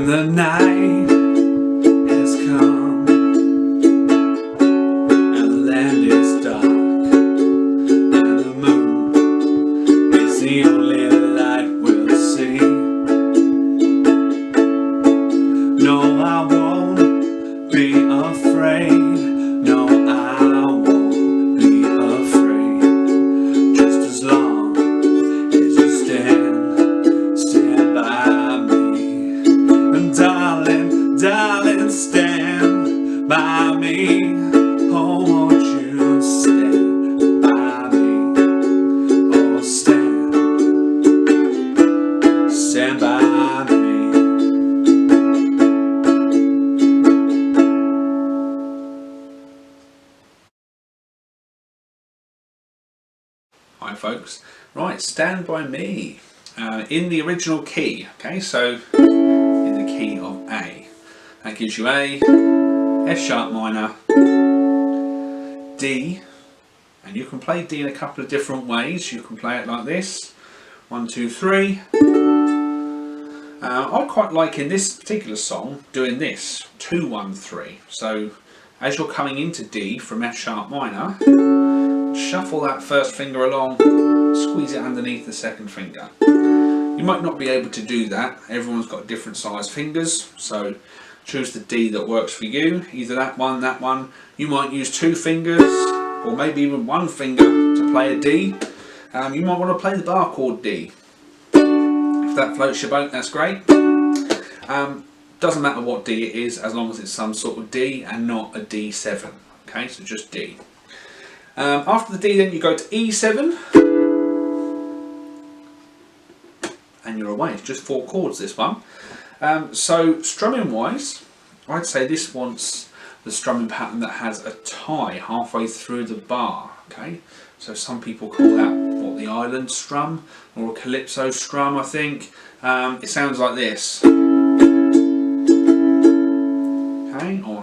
The night has come and the land is dark, and the moon is the only light we'll see. No, I won't be afraid. No, I won't be afraid. Just as long as you stand by me. And darling, darling, stand by me. Oh, won't you stand by me? Oh, stand by me. Hi folks, right, Stand By Me in the original key, okay, so in the key of A. That gives you A, F sharp minor, D, and you can play D in a couple of different ways. You can play it like this, 1, 2, 3. I quite like in this particular song doing this, 2, 1, 3. So as you're coming into D from F sharp minor, shuffle that first finger along, squeeze it underneath the second finger. You might not be able to do that, everyone's got different size fingers, so choose the D that works for you, either that one, that one. You might use 2 fingers, or maybe even 1 finger to play a D. You might want to play the bar chord D. If that floats your boat, that's great. Doesn't matter what D it is, as long as it's some sort of D and not a D7. Okay, so just D. After the D then you go to E7 and you're away. It's just 4 chords, this one. So strumming wise, I'd say this wants the strumming pattern that has a tie halfway through the bar. Okay, so some people call that what, the island strum or a calypso strum, I think. It sounds like this. Okay, or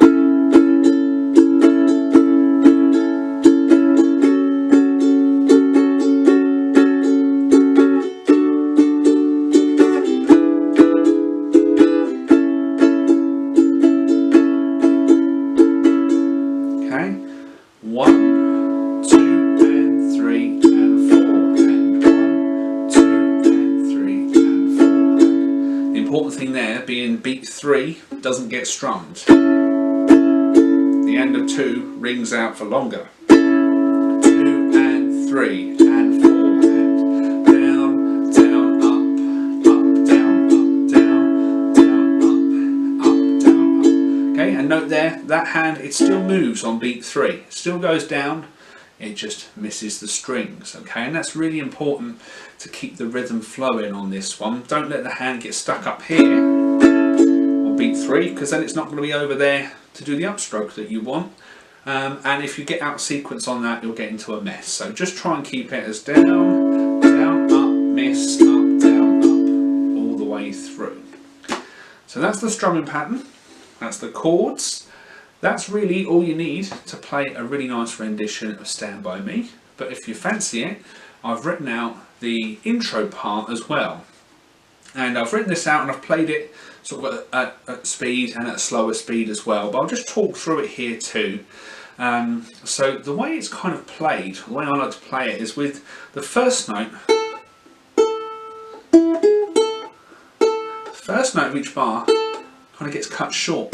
being beat 3 doesn't get strummed. The end of 2 rings out for longer. 2 and 3 and 4 and down, down, up, down, down, down, up, down, up. Okay, and note there, that hand, it still moves on beat 3. It still goes down, it just misses the strings. Okay, and that's really important to keep the rhythm flowing on this one. Don't let the hand get stuck up here beat 3, because then it's not going to be over there to do the upstroke that you want, and if you get out of sequence on that, you'll get into a mess. So just try and keep it as down, down, up, miss, up, down, up, all the way through. So that's the strumming pattern, that's the chords, that's really all you need to play a really nice rendition of Stand By Me. But if you fancy it, I've written out the intro part as well. And I've written this out and I've played it sort of at speed and at a slower speed as well, but I'll just talk through it here too. So the way it's kind of played, the way I like to play it, is with the first note. The first note of each bar kind of gets cut short.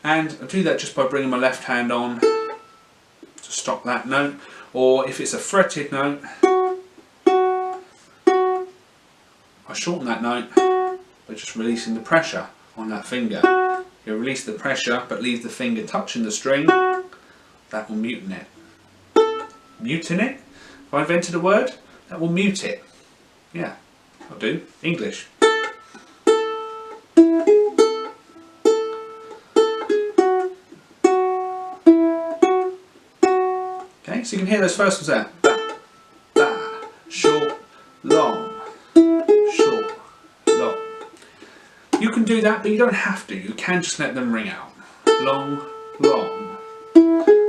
And I do that just by bringing my left hand on to stop that note, or if it's a fretted note, I shorten that note by just releasing the pressure on that finger. You release the pressure but leave the finger touching the string, that will muten it. Muten it? If I invented a word, that will mute it. Yeah, I'll do. English. Okay, so you can hear those first ones there. Ba, ba, short, long. Short, long. You can do that, but you don't have to. You can just let them ring out. Long, long,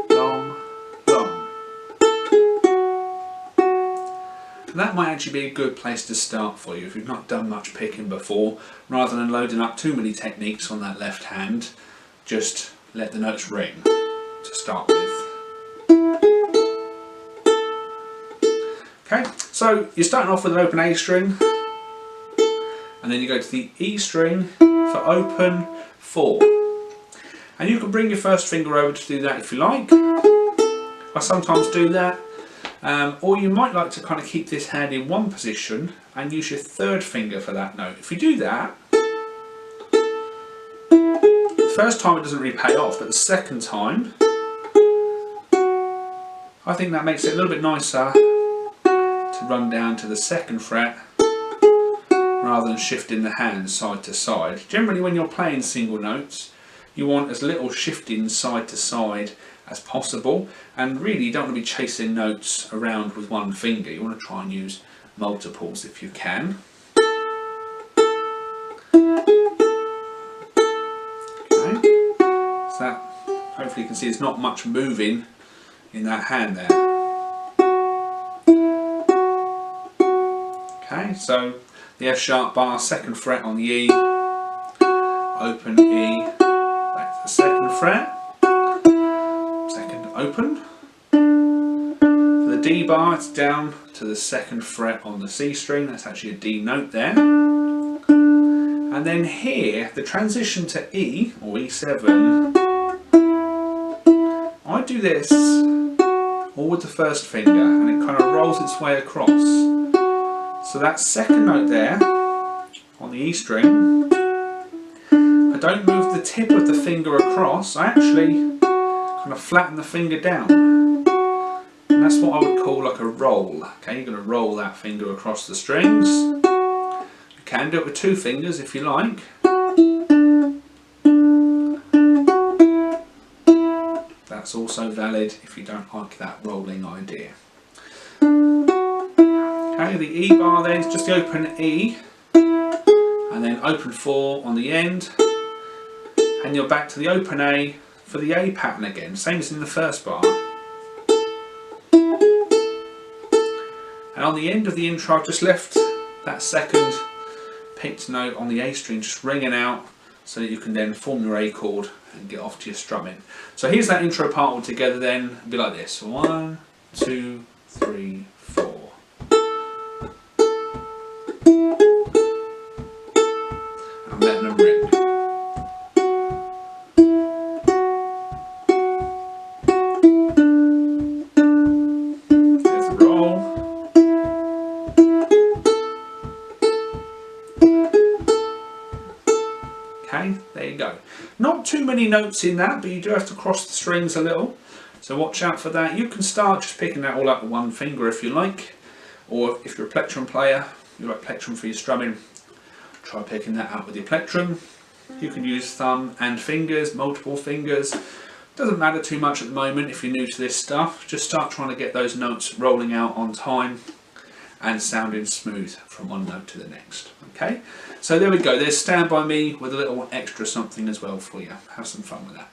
long, long. And that might actually be a good place to start for you if you've not done much picking before. Rather than loading up too many techniques on that left hand, just let the notes ring to start with. Okay, so you're starting off with an open A string, and then you go to the E string for open 4. And you can bring your first finger over to do that if you like. I sometimes do that. Or you might like to kind of keep this hand in one position and use your third finger for that note. If you do that, the first time it doesn't really pay off, but the second time, I think that makes it a little bit nicer to run down to the 2nd fret rather than shifting the hand side to side. Generally when you're playing single notes, you want as little shifting side to side as possible, and really you don't want to be chasing notes around with one finger. You want to try and use multiples if you can. Okay, so that, hopefully you can see there's not much moving in that hand there. Okay, so the F sharp bar, 2nd fret on the E, open E, back to the 2nd fret, 2nd open. For the D bar, it's down to the 2nd fret on the C string, that's actually a D note there. And then here, the transition to E, or E7, I do this all with the first finger, and it kind of rolls its way across. So that 2nd note there, on the E string, I don't move the tip of the finger across, I actually kind of flatten the finger down. And that's what I would call like a roll. Okay, you're going to roll that finger across the strings. You can do it with 2 fingers if you like. That's also valid if you don't like that rolling idea. Okay, the E bar then is just the open E, and then open 4 on the end, and you're back to the open A for the A pattern again, same as in the first bar. And on the end of the intro I've just left that 2nd picked note on the A string just ringing out so that you can then form your A chord and get off to your strumming. So here's that intro part all together then, it'll be like this: 1, 2, 3, 4. I'm letting them ring. There's the roll. Okay, there you go. Not too many notes in that, but you do have to cross the strings a little, so watch out for that. You can start just picking that all up with one finger if you like, or if you're a plectrum player, you like plectrum for your strumming, try picking that up with your plectrum. You can use thumb and fingers, multiple fingers. Doesn't matter too much at the moment if you're new to this stuff. Just start trying to get those notes rolling out on time and sounding smooth from one note to the next. Okay, so there we go. There's Stand By Me with a little extra something as well for you. Have some fun with that.